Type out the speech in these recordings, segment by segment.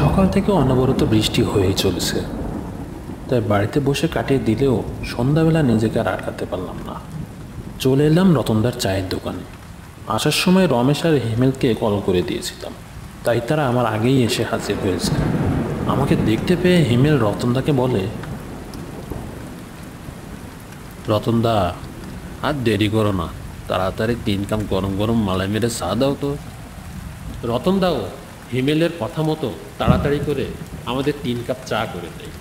সকাল থেকে অনবরত বৃষ্টি হয়েই চলেছে, তাই বাড়িতে বসে কাটিয়ে দিলেও সন্ধ্যাবেলা নিজেকে আর আটকাতে পারলাম না। চলে এলাম রতনদার চায়ের দোকানে। আসার সময় রমেশ আর হিমেলকে কল করে দিয়েছিলাম, তাই তারা আমার আগেই এসে হাজির হয়েছে। আমাকে দেখতে পেয়ে হিমেল রতনদাকে বলে, রতনদা, আর দেরি করো না, তাড়াতাড়ি 3 কাপ গরম গরম মালাই মেরে চা দাও তো। রতনদাও হিমেলের কথা মতো তাড়াতাড়ি করে আমাদের 3 কাপ চা করে দেয়।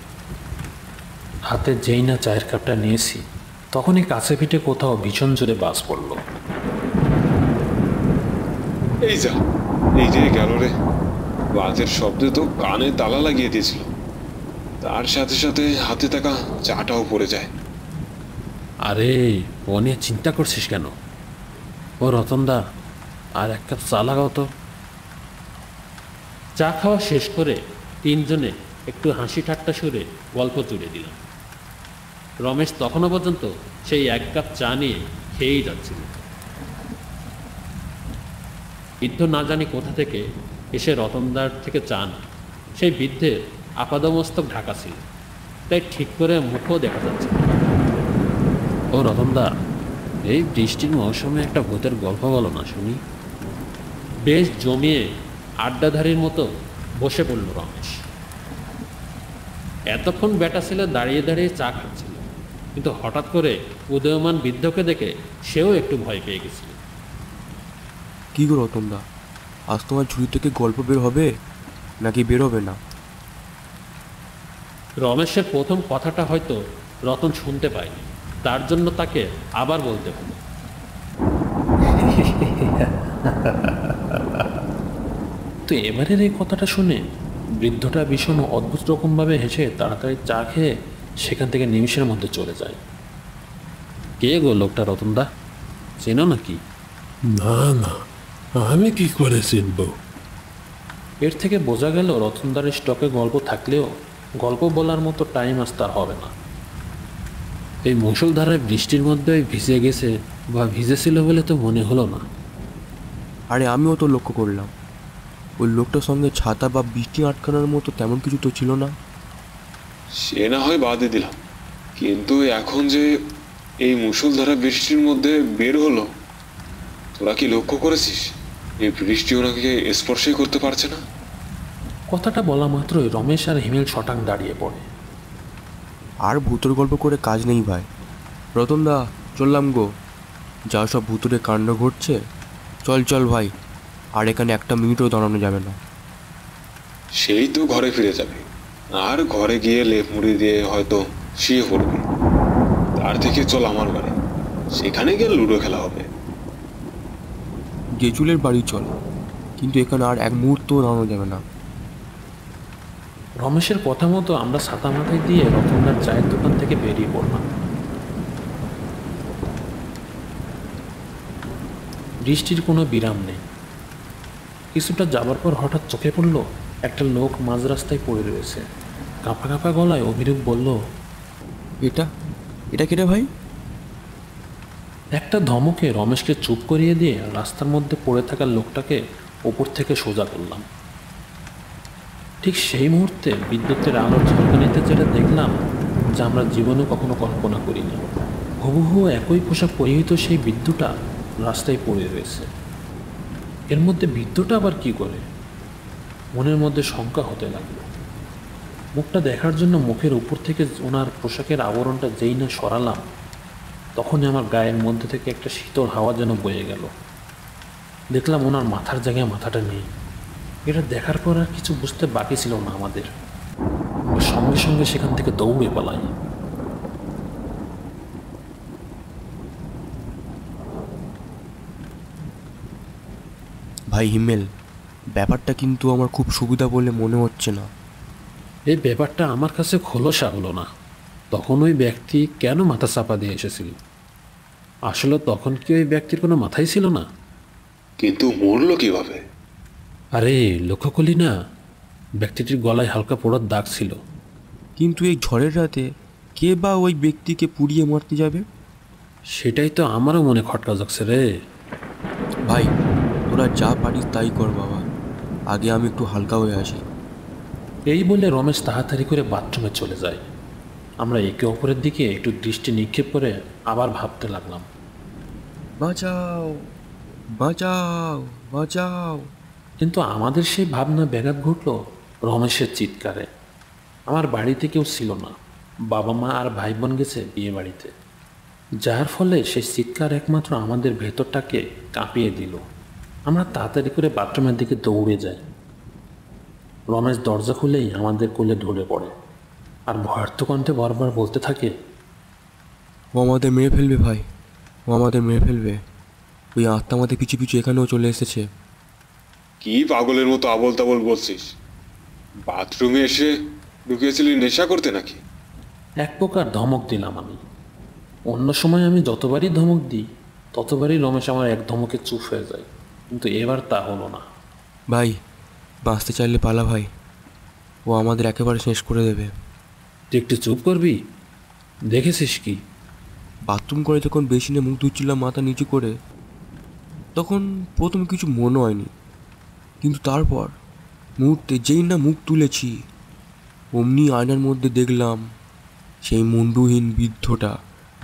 হাতে যেই না চায়ের কাপটা নিয়েছি, তখনই কাছে পিঠে কোথাও ভীষণ জোরে বাজ পড়ল। এই যা, এই যে গেল রে। বাজের শব্দে তো কানে তালা লাগিয়ে দিয়েছিল, তার সাথে সাথে হাতে থাকা চাটাও পড়ে যায়। আরে, ও নিয়ে চিন্তা করছিস কেন? ও রতনদা, আর 1 কাপ চা লাগাও তো। চা খাওয়া শেষ করে 3 জনে একটু হাসি ঠাট্টা সুরে গল্প জুড়ে দিলাম। রমেশ তখনও পর্যন্ত সেই 1 কাপ চা নিয়ে খেয়েই যাচ্ছিল। বৃদ্ধ না জানি কোথা থেকে এসে রতনদার থেকে চা না। সেই বৃদ্ধের আপাদমস্তক ঢাকা ছিল, তাই ঠিক করে মুখও দেখা যাচ্ছে না। ও রতনদা, এই বৃষ্টির মৌসুমে একটা ভূতের গল্প বলো না শুনি। বেশ জমিয়ে আড্ডাধারীর মতো বসে পড়ল রমেশ। এতক্ষণ বেটা ছেলে দাঁড়িয়ে দাঁড়িয়ে চা খাচ্ছিল, কিন্তু হঠাৎ করে উদয়মান বৃদ্ধকে দেখে সেও একটু ভয় পেয়ে গেছিল। কী গো রতনদা, আজ তোমার ঝুড়ি থেকে গল্প বের হবে নাকি বের হবে না? রমেশের প্রথম কথাটা হয়তো রতন শুনতে পায়নি, তার জন্য তাকে আবার বলতে হলো। তো এবারের এই কথাটা শুনে বৃদ্ধটা ভীষণ অদ্ভুত রকমভাবে হেসে তাড়াতাড়ি চা খেয়ে সেখান থেকে নিমিষের মধ্যে চলে যায়। কে গো লোকটা রতনদা, চেনো নাকি? না না, আমি কি করে চিনব? এর থেকে বোঝা গেল রতনদার স্টকে গল্প থাকলেও গল্প বলার মতো টাইম আজ তার হবে না। এই মুষলধারায় বৃষ্টির মধ্যে ভিজে গেছে বা ভিজেছিল বলে তো মনে হলো না। আরে আমিও তো লক্ষ্য করলাম, ওই লোকটার সঙ্গে ছাতা বা বৃষ্টি আটকানোর মতো তেমন কিছু তো ছিল না। সে না হয় বাদে দিলাম, কিন্তু এখন যে এই মুষলধারা বৃষ্টির মধ্যে বের হলো, তোরা কি লক্ষ্য করেছিস এই বৃষ্টি ওনাকে স্পর্শই করতে পারছে না? কথাটা বলা মাত্রই রমেশ আর হিমেল শটাং দাঁড়িয়ে পড়ে। আর ভূতের গল্প করে কাজ নেই ভাই। রতনদা, চললাম গো, যা সব ভূতুরে কাণ্ড ঘটছে, চল চল ভাই, আর এখানে 1 মিনিটও দাঁড়ানো যাবে না। সেই তো ঘরে ফিরে যাবে, আর ঘরে গিয়ে লেপ মুড়ি দিয়ে হয়তো শুয়ে পড়বে। তার থেকে চল আমার বাড়ি, সেখানে গিয়ে লুডো খেলা হবে। জেচুলের বাড়ি চল, কিন্তু এখানে আর 1 মুহূর্তও দাঁড়ানো যাবে না। রমেশের কথা মতো আমরা ছাতা মাথায় দিয়ে রতনদার চায়ের দোকান থেকে বেরিয়ে পড়লাম। বৃষ্টির কোনো বিরাম নেই। কিছুটা যাবার পর হঠাৎ চোখে পড়ল একটা লোক মাঝ রাস্তায় পড়ে রয়েছে। কাঁপা কাঁপা গলায় অভিরূপ বলল, এটা এটা কেটে ভাই? একটা ধমকে রমেশকে চুপ করিয়ে দিয়ে রাস্তার মধ্যে পড়ে থাকা লোকটাকে ওপর থেকে সোজা করলাম। ঠিক সেই মুহূর্তে বিদ্যুতের আলোর ঝলকানিতে যেটা দেখলাম, যা আমরা জীবনে কখনো কল্পনা করিনি। হুবহু একই পোশাক পরিহিত সেই বৃদ্ধটা রাস্তায় পড়ে রয়েছে। এর মধ্যে বৃদ্ধটা আবার কি করে? মনের মধ্যে শঙ্কা হতে লাগলো। মুখটা দেখার জন্য মুখের উপর থেকে ওনার পোশাকের আবরণটা যেই না সরালাম, তখনই আমার গায়ের মধ্যে থেকে একটা শীতল হাওয়া যেন বয়ে গেল। দেখলাম ওনার মাথার জায়গায় মাথাটা নেই। এটা দেখার পর আর কিছু বুঝতে বাকি ছিল না আমাদের। সঙ্গে সঙ্গে সেখান থেকে দৌড়ে পালাই। ভাই হিমেল, ব্যাপারটা কিন্তু আমার খুব সুবিধা বলে মনে হচ্ছে না। এই ব্যাপারটা আমার কাছে খোলসা হলো না। তখন ওই ব্যক্তি কেন মাথা চাপা দিয়ে এসেছিল? আসলে তখন কি ওই ব্যক্তির কোনো মাথাই ছিল না? কিন্তু মরলো কিভাবে? আরে, লক্ষ্য করলি না, ব্যক্তিটির গলায় হালকা পোড়ার দাগ ছিল। কিন্তু এই ঝড়ের রাতে কে বা ওই ব্যক্তিকে পুড়িয়ে মারতে যাবে? সেটাই তো আমারও মনে খটকা যাচ্ছে রে। ভাই, তোরা যা পারিস তাই কর বাবা, আগে আমি একটু হালকা হয়ে আসি। এই বলে রমেশ তাড়াতাড়ি করে বাথরুমে চলে যায়। আমরা একে অপরের দিকে একটু দৃষ্টি নিক্ষেপ করে আবার ভাবতে লাগলাম। বাঁচাও, বাঁচাও, বাঁচাও। কিন্তু আমাদের সেই ভাবনা ব্যাঘাত ঘটল রমেশের চিৎকারে। আমার বাড়িতে কেউ ছিল না, বাবা মা আর ভাই বোন গেছে বিয়ে বাড়িতে, যার ফলে সেই চিৎকার একমাত্র আমাদের ভেতরটাকে কাঁপিয়ে দিল। আমরা তাড়াতাড়ি করে বাথরুমের দিকে দৌড়ে যাই। রমেশ দরজা খুলেই আমাদের কোলে ঢলে পড়ে আর ভয়ার্থ কণ্ঠে বারবার বলতে থাকে, ও আমাদের মেরে ফেলবে ভাই, ও আমাদের মেরে ফেলবে। ওই আত্মা আমাদের পিছু পিছু এখানেও চলে এসেছে। কি পাগলের মতো আবল তাবল বলছিস? বাথরুমে এসে ঢুকিয়েছিলি নেশা করতে নাকি? এক প্রকার ধমক দিলাম আমি। অন্য সময় আমি যতবারই ধমক দিই ততবারই রমেশ আমার এক ধমকে চুপ হয়ে যায়, কিন্তু এবার তা হলো না। ভাই, বাঁচতে চাইলে পালা ভাই, ও আমাদের একেবারে শেষ করে দেবে। তুই একটু চুপ করবি? দেখেছিস কি? বাথরুম করে যখন বেসিনে মুখ ধুচ্ছিলাম মাথা নিচু করে, তখন প্রথম কিছু মনে হয়নি, কিন্তু তারপর মুহূর্তে যেই না মুখ তুলেছি অমনি আয়নার মধ্যে দেখলাম সেই মুন্ডুহীন বৃদ্ধটা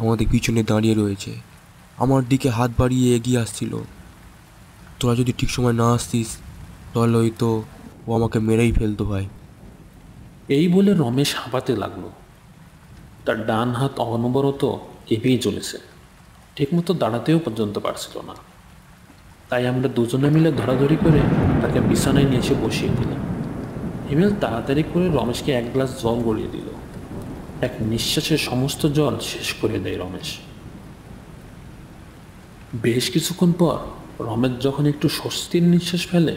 আমাদের পিছনে দাঁড়িয়ে রয়েছে, আমার দিকে হাত বাড়িয়ে এগিয়ে আসছিল। তোরা যদি ঠিক সময় না আসতিস তাহলে হয়তো ও আমাকে মেরেই ফেলতো ভাই। এই বলে রমেশ হাঁপাতে লাগলো। তার ডান হাত অনবরত কেঁপেই চলেছে, ঠিকমতো দাঁড়াতেও পর্যন্ত পারছিল না। তাই আমরা দুজনে মিলে ধরাধরি করে তাকে বিছানায় নিয়ে এসে বসিয়ে দিলাম। হিমেল তাড়াতাড়ি করে রমেশকে এক গ্লাস জল গড়িয়ে দিল। এক নিঃশ্বাসে সমস্ত জল শেষ করে দেয় রমেশ। বেশ কিছুক্ষণ পর রমেশ যখন একটু স্বস্তির নিঃশ্বাস ফেলে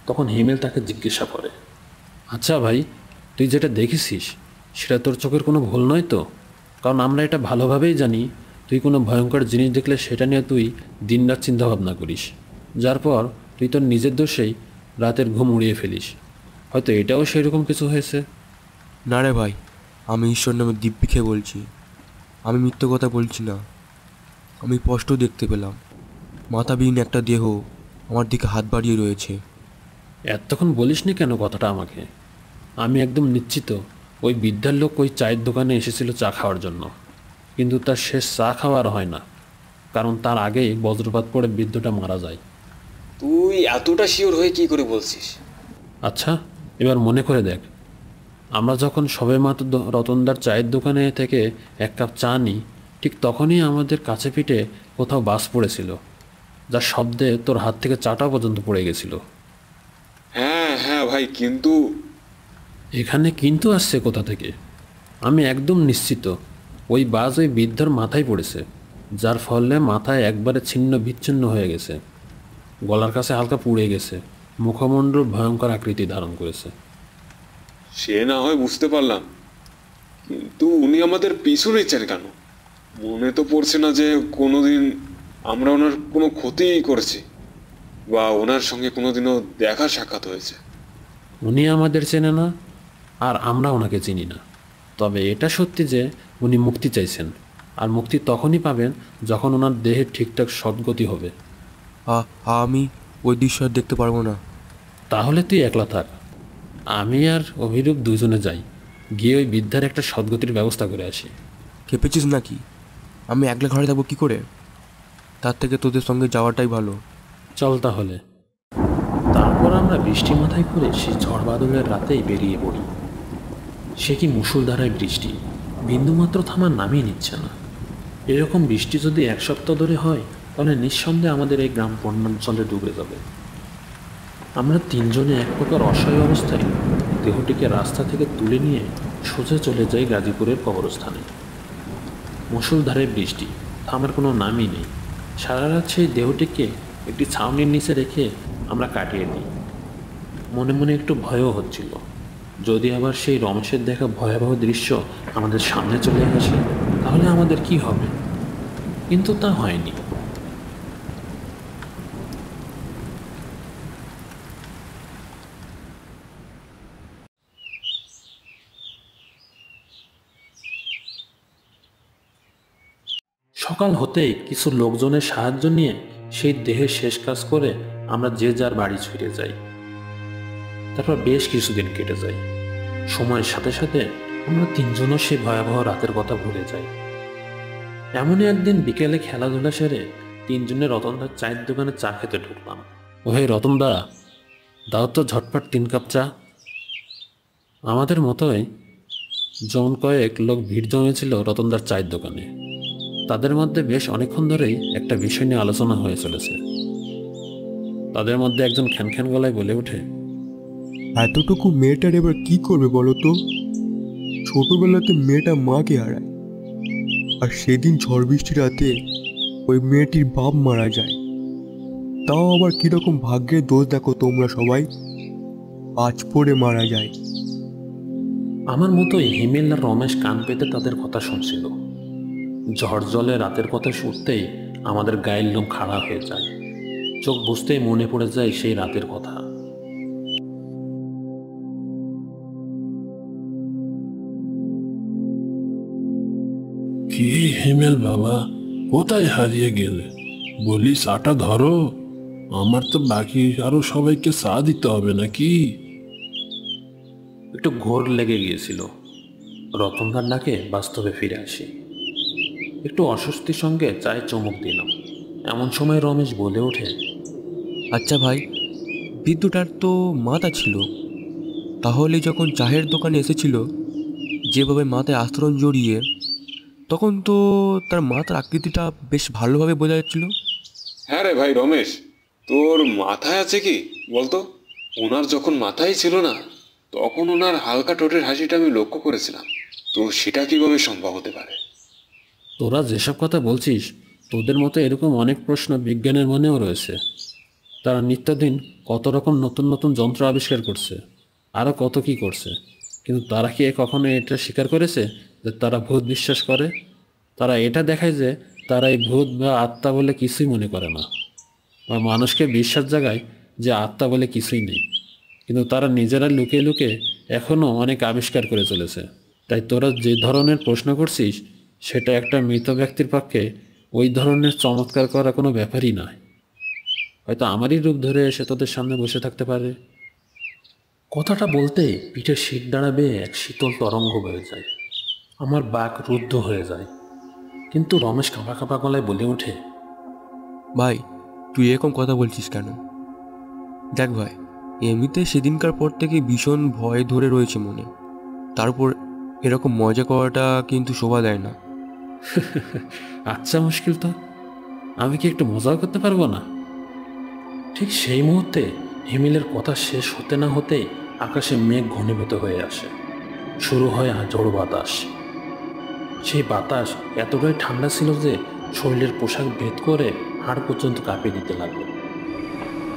তখন হিমেল তাকে জিজ্ঞাসা করে, আচ্ছা ভাই, তুই যেটা দেখেছিস সেটা তোর চোখের কোনো ভুল নয় তো? কারণ আমরা এটা ভালোভাবেই জানি তুই কোনো ভয়ঙ্কর জিনিস দেখলে সেটা নিয়ে তুই দিনরাত চিন্তাভাবনা করিস, যার পর তুই তোর নিজের দোষেই রাতের ঘুম উড়িয়ে ফেলিস। হয়তো এটাও সেরকম কিছু হয়েছে। না রে ভাই, আমি ঈশ্বর নামে দিব্যি খেয়ে বলছি, আমি মিথ্যে কথা বলছি না। আমি স্পষ্ট দেখতে পেলাম মাথাবিহীন একটা দেহ আমার দিকে হাত বাড়িয়ে রয়েছে। এতক্ষণ বলিসনি কেন কথাটা আমাকে? আমি একদম নিশ্চিত ওই বৃদ্ধার লোক ওই চায়ের দোকানে এসেছিল চা খাওয়ার জন্য, কিন্তু তার শেষ চা খাওয়ার হয় না, কারণ তার আগেই বজ্রপাত পড়ে বৃদ্ধটা মারা যায়। তুই এতটা শিওর হয়ে কি করে বলছিস? আচ্ছা, এবার মনে করে দেখ, আমরা যখন সবেমাত্র রতনদার চায়ের দোকানে থেকে এক কাপ চা নিই, ঠিক তখনই আমাদের কাছে পিঠে কোথাও বাস পড়েছিল, যার শব্দে তোর হাত থেকে চাটা পর্যন্ত পড়ে গেছিল। হ্যাঁ হ্যাঁ ভাই, কিন্তু এখানে কিন্তু আসছে কোথা থেকে? আমি একদম নিশ্চিত ওই বাস ওই বৃদ্ধার মাথায় পড়েছে, যার ফলে মাথায় একবারে ছিন্ন বিচ্ছিন্ন হয়ে গেছে, গলার কাছে হালকা পুড়ে গেছে, মুখমণ্ডল ভয়ঙ্কর আকৃতি ধারণ করেছে। সে না হয় বুঝতে পারলাম, কিন্তু উনি আমাদের পিছু নিচ্ছেন কেন? মনে তো পড়ছে না যে কোনোদিন আমরা ওনার কোনো ক্ষতি করেছি বা ওনার সঙ্গে কোনোদিনও দেখা সাক্ষাৎ হয়েছে। উনি আমাদের চেনে না আর আমরা ওনাকে চিনি না, তবে এটা সত্যি যে উনি মুক্তি চাইছেন, আর মুক্তি তখনই পাবেন যখন ওনার দেহের ঠিকঠাক সদ্গতি হবে। আমি ওই দৃশ্য আর দেখতে পারবো না। তাহলে তুই একলা থাক, আমি আর অভিরূপ দুজনে যাই, গিয়ে ওই বৃদ্ধার একটা সদ্গতির ব্যবস্থা করে আসি। খেপেছিস নাকি? আমি একলা ঘরে থাকবো কী করে? তার থেকে তোদের সঙ্গে যাওয়াটাই ভালো। চল তাহলে। তারপর আমরা বৃষ্টি মাথায় করে সেই ঝড় বাদলের রাতেই বেরিয়ে পড়ি। সে কি মুষলধারায় বৃষ্টি, বিন্দুমাত্র থামার নামই নিচ্ছে না। এরকম বৃষ্টি যদি এক সপ্তাহ ধরে হয় তাহলে নিঃসন্দেহে আমাদের এই গ্রাম বন্যাঞ্চলে ডুবে যাবে। আমরা তিনজনে এক প্রকার অসহায় অবস্থায় দেহটিকে রাস্তা থেকে তুলে নিয়ে সোজা চলে যাই গাজীপুরের কবরস্থানে। মুষলধারে বৃষ্টি, থামার কোনো নামই নেই। সারা রাত সেই দেহটিকে একটি ছাউনির নিচে রেখে আমরা কাটিয়ে দিই। মনে মনে একটু ভয়ও হচ্ছিল, যদি আবার সেই রমেশের দেখা ভয়াবহ দৃশ্য আমাদের সামনে চলে আসে তাহলে আমাদের কি হবে, কিন্তু তা হয়নি। সকাল হতেই কিছু লোকজনের সাহায্য নিয়ে সেই দেহের শেষ কাজ করে আমরা যে যার বাড়ি ছুটে যাই। তারপর বেশ কিছুদিন কেটে যায়। সময়ের সাথে সাথে আমরা তিনজনও সেই ভয়াবহ রাতের কথা ভুলে যাই। এমনই একদিন বিকেলে খেলাধুলা সেরে তিনজনে রতনদার চায়ের দোকানে চা খেতে ঢুকলাম। ওহে রতনদা, দাও তো ঝটপট 3 কাপ চা। আমাদের মতোই জন কয়েক লোক ভিড় জমেছিল রতনদার চায়ের দোকানে। তাদের মধ্যে বেশ অনেকক্ষণ ধরেই একটা বিষয় নিয়ে আলোচনা হয়ে চলেছে। তাদের মধ্যে একজন খ্যানখ্যান গলায় বলে ওঠে, এতটুকু মেয়েটার এবার কি করবে বলো তো? ছোটবেলাতে মেয়েটা মাকে হারায়, আর সেদিন ঝড় বৃষ্টি রাতে ওই মেয়েটির বাপ মারা যায়। তাও আবার কিরকম ভাগ্যের দোষ দেখো তোমরা সবাই, আজ পড়ে মারা যায়। আমার মতোই হিমেল আর রমেশ কান পেতে তাদের কথা শুনছিল। ঝড় জলে রাতের কথা শুনতেই আমাদের গায়ের লোম খাড়া হয়ে যায়। চোখ বুঝতেই মনে পড়ে যায় সেই রাতের কথা। কি হিমেল বাবা, কোথায় হারিয়ে গেলে? বলি চাটা ধরো, আমার তো বাকি আরো সবাইকে চা দিতে হবে নাকি? একটু ঘোর লেগে গিয়েছিল। রতনদার ডাকে বাস্তবে ফিরে আসি। একটু অস্বস্তির সঙ্গে চায়ে চুমুক দিলাম। এমন সময় রমেশ বলে ওঠে, আচ্ছা ভাই, বিদ্যুটার তো মাথা ছিল, তাহলে যখন চায়ের দোকানে এসেছিল যেভাবে মাথায় আস্তরণ জড়িয়ে, তখন তো তার মাথার আকৃতিটা বেশ ভালোভাবে বোঝা যাচ্ছিল। হ্যাঁ রে ভাই রমেশ, তোর মাথায় আছে কি বলতো? ওনার যখন মাথায় ছিল না, তখন ওনার হালকা ঠোঁটের হাসিটা আমি লক্ষ্য করেছিলাম। তো সেটা কিভাবে সম্ভব হতে পারে? তোরা যেসব কথা বলছিস, তোদের মতো এরকম অনেক প্রশ্ন বিজ্ঞানের মনেও রয়েছে। তারা নিত্যদিন কত রকম নতুন নতুন যন্ত্র আবিষ্কার করছে, আরও কত কি করছে, কিন্তু তারা কি কখনো এটা স্বীকার করেছে যে তারা ভূত বিশ্বাস করে? তারা এটা দেখায় যে তারা এই ভূত বা আত্মা বলে কিছুই মনে করে না, বা মানুষকে বিশ্বাস জাগায় যে আত্মা বলে কিছুই নেই। কিন্তু তারা নিজেরা লুকিয়ে লুকিয়ে এখনও অনেক আবিষ্কার করে চলেছে। তাই তোরা যে ধরনের প্রশ্ন করছিস, সেটা একটা মৃত ব্যক্তির পক্ষে ওই ধরনের চমৎকার করা কোনো ব্যাপারই নয়। হয়তো আমারই রূপ ধরে এসে তোদের সামনে বসে থাকতে পারে। কথাটা বলতে পিঠের শীত দাঁড়াবে এক শীতল তরঙ্গ বয়ে যায়। আমার বাক রুদ্ধ হয়ে যায়। কিন্তু রমেশ কাঁপা কাঁপা গলায় বলে ওঠে, ভাই, তুই এরকম কথা বলছিস কেন? দেখ ভাই, এমনিতে সেদিনকার পর থেকে ভীষণ ভয় ধরে রয়েছে মনে, তারপর এরকম মজা করাটা কিন্তু শোভা দেয় না। আচ্ছা মুশকিল তো, আমি কি একটু মজাও করতে পারবো না? ঠিক সেই মুহূর্তে হিমেলের কথা শেষ হতে না হতেই আকাশে মেঘ ঘনীভূত হয়ে আসে। শুরু হয় ঝোড়ো বাতাস। সেই বাতাস এতটাই ঠান্ডা ছিল যে শরীরের পোশাক ভেদ করে হাড় পর্যন্ত কাঁপিয়ে দিতে লাগলো।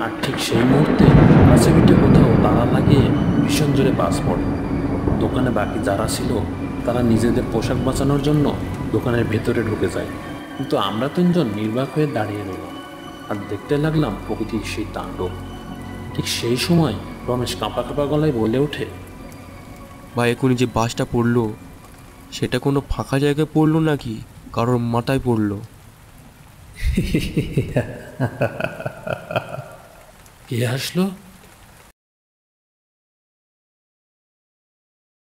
আর ঠিক সেই মুহূর্তে কাছে পিঠে কোথাও তালা লাগিয়ে ভীষণ জোরে বাস পড়ে। দোকানে বাকি যারা ছিল তারা নিজেদের পোশাক বাঁচানোর জন্য দোকানের ভেতরে ঢুকে যায়। কিন্তু আমরা তিনজন নির্বাক হয়ে দাঁড়িয়ে রইলাম আর দেখতে লাগলাম প্রকৃতির সেই তাণ্ডব। ঠিক সেই সময় রমেশ কাঁপা কাঁপা গলায় বলে ওঠে, ভাই, এখনই যে বাসটা পড়লো, সেটা কোনো ফাঁকা জায়গায় পড়লো নাকি কারোর মাথায় পড়লো? কে হাসলো?